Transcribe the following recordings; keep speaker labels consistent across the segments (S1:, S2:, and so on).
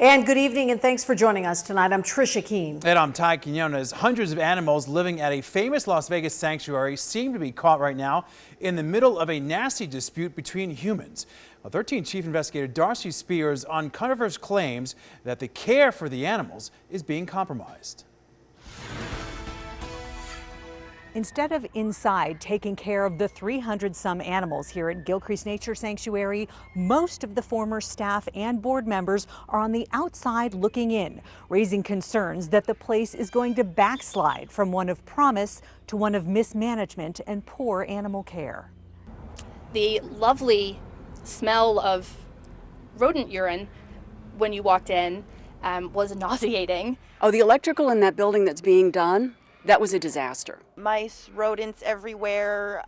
S1: And good evening, and thanks for joining us tonight. I'm Trisha Keene.
S2: And I'm Ty Quinones. Hundreds of animals living at a famous Las Vegas sanctuary seem to be caught right now in the middle of a nasty dispute between humans. Well, 13 Chief Investigator Darcy Spears uncovers claims that the care for the animals is being compromised.
S3: Instead of inside taking care of the 300-some animals here at Gilcrease Nature Sanctuary, most of the former staff and board members are on the outside looking in, raising concerns that the place is going to backslide from one of promise to one of mismanagement and poor animal care.
S4: The lovely smell of rodent urine when you walked in was nauseating.
S5: Oh, the electrical in that building that's being done, that was a disaster.
S6: Mice, rodents everywhere,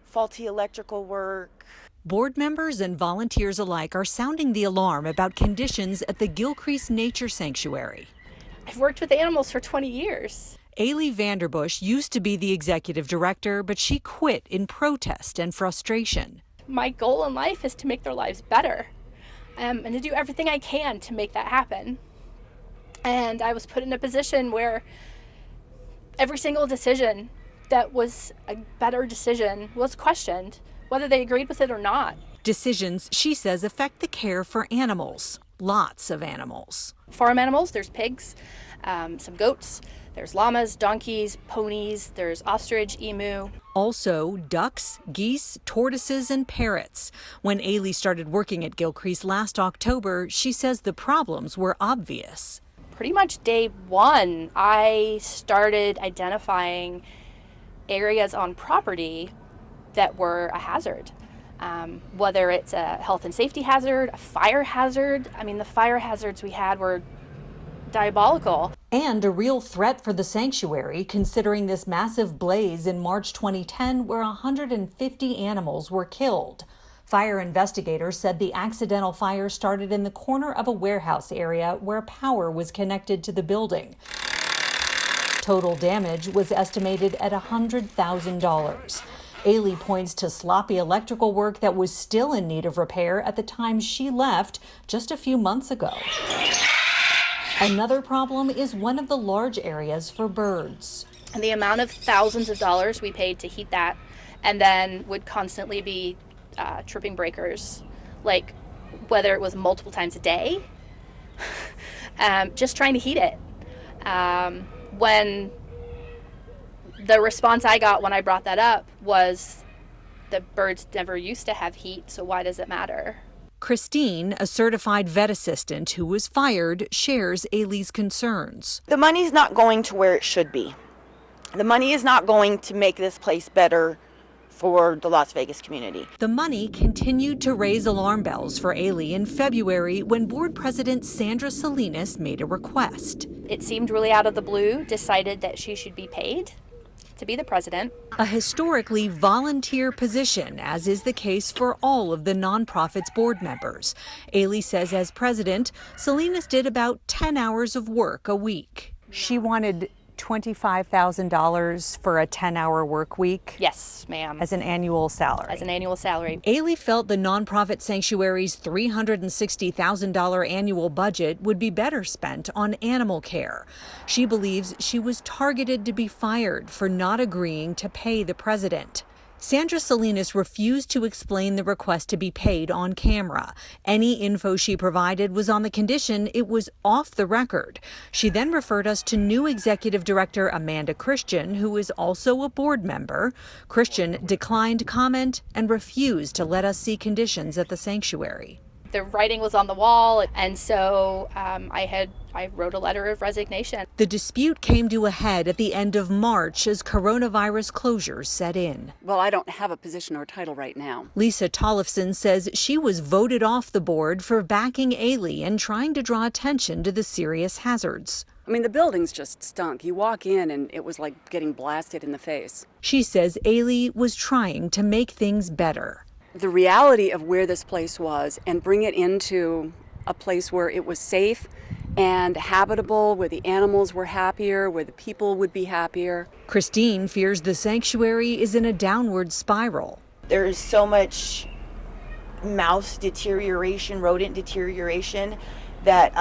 S6: faulty electrical work.
S3: Board members and volunteers alike are sounding the alarm about conditions at the Gilcrease Nature Sanctuary.
S4: I've worked with animals for 20 years.
S3: Ailey Vanderbush used to be the executive director, but she quit in protest and frustration.
S4: My goal in life is to make their lives better and to do everything I can to make that happen. And I was put in a position where every single decision that was a better decision was questioned, whether they agreed with it or not.
S3: Decisions, she says, affect the care for animals, lots of animals.
S4: Farm animals, there's pigs, some goats, there's llamas, donkeys, ponies, there's ostrich, emu.
S3: Also, ducks, geese, tortoises, and parrots. When Ailey started working at Gilcrease last October, she says the problems were obvious.
S4: Pretty much day one, I started identifying areas on property that were a hazard. Whether it's a health and safety hazard, a fire hazard. I mean, the fire hazards we had were diabolical.
S3: And a real threat for the sanctuary, considering this massive blaze in March 2010 where 150 animals were killed. Fire investigators said the accidental fire started in the corner of a warehouse area where power was connected to the building. Total damage was estimated at $100,000. Ailey points to sloppy electrical work that was still in need of repair at the time she left just a few months ago. Another problem is one of the large areas for birds.
S4: And the amount of thousands of dollars we paid to heat that and then would constantly be tripping breakers, like whether it was multiple times a day, just trying to heat it. When the response I got when I brought that up was the birds never used to have heat, so why does it matter?
S3: Christine, a certified vet assistant who was fired, shares Ailey's concerns.
S6: The money's not going to where it should be. The money is not going to make this place better for the Las Vegas community.
S3: The money continued to raise alarm bells for Ailey in February when board president Sandra Salinas made a request.
S4: It seemed really out of the blue, decided that she should be paid to be the president.
S3: A historically volunteer position, as is the case for all of the nonprofit's board members. Ailey says as president, Salinas did about 10 hours of work a week. She wanted $25,000 for a 10-hour work week?
S4: Yes, ma'am.
S3: As an annual salary?
S4: As an annual salary.
S3: Ailey felt the nonprofit sanctuary's $360,000 annual budget would be better spent on animal care. She believes she was targeted to be fired for not agreeing to pay the president. Sandra Salinas refused to explain the request to be paid on camera. Any info she provided was on the condition it was off the record. She then referred us to new executive director Amanda Christian, who is also a board member. Christian declined comment and refused to let us see conditions at the sanctuary.
S4: The writing was on the wall, and so I wrote a letter of resignation.
S3: The dispute came to a head at the end of March as coronavirus closures set in.
S5: Well, I don't have a position or title right now.
S3: Lisa Tollefson says she was voted off the board for backing Ailey and trying to draw attention to the serious hazards.
S5: I mean, the buildings just stunk. You walk in and it was like getting blasted in the face.
S3: She says Ailey was trying to make things better.
S5: The reality of where this place was and bring it into a place where it was safe and habitable, where the animals were happier, where the people would be happier.
S3: Christine fears the sanctuary is in a downward spiral.
S6: There is so much mouse deterioration, rodent deterioration, that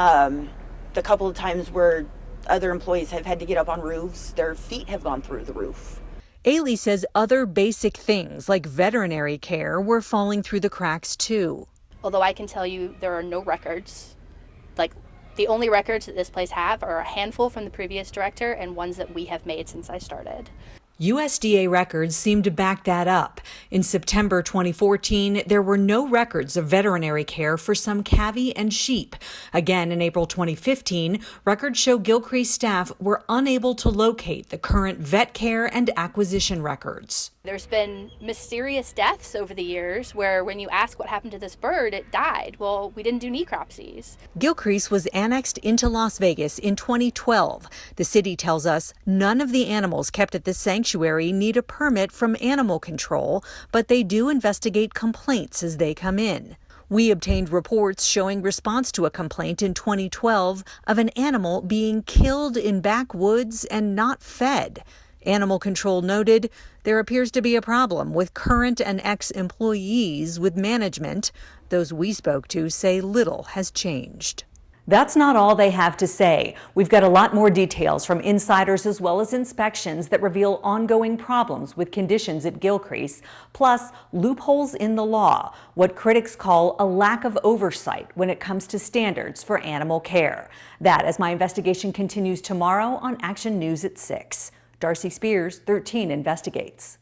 S6: the couple of times where other employees have had to get up on roofs, their feet have gone through the roof.
S3: Ailey says other basic things like veterinary care were falling through the cracks too.
S4: Although I can tell you there are no records. Like, the only records that this place have are a handful from the previous director and ones that we have made since I started.
S3: USDA records seem to back that up. In September 2014, there were no records of veterinary care for some cavy and sheep. Again, in April 2015, records show Gilcrease staff were unable to locate the current vet care and acquisition records.
S4: There's been mysterious deaths over the years where when you ask what happened to this bird, it died. Well, we didn't do necropsies.
S3: Gilcrease was annexed into Las Vegas in 2012. The city tells us none of the animals kept at the sanctuary need a permit from animal control, but they do investigate complaints as they come in. We obtained reports showing response to a complaint in 2012 of an animal being killed in backwoods and not fed. Animal control noted there appears to be a problem with current and ex-employees with management. Those we spoke to say little has changed. That's not all they have to say. We've got a lot more details from insiders as well as inspections that reveal ongoing problems with conditions at Gilcrease, plus loopholes in the law, what critics call a lack of oversight when it comes to standards for animal care. That as my investigation continues tomorrow on Action News at 6. Darcy Spears, 13 Investigates.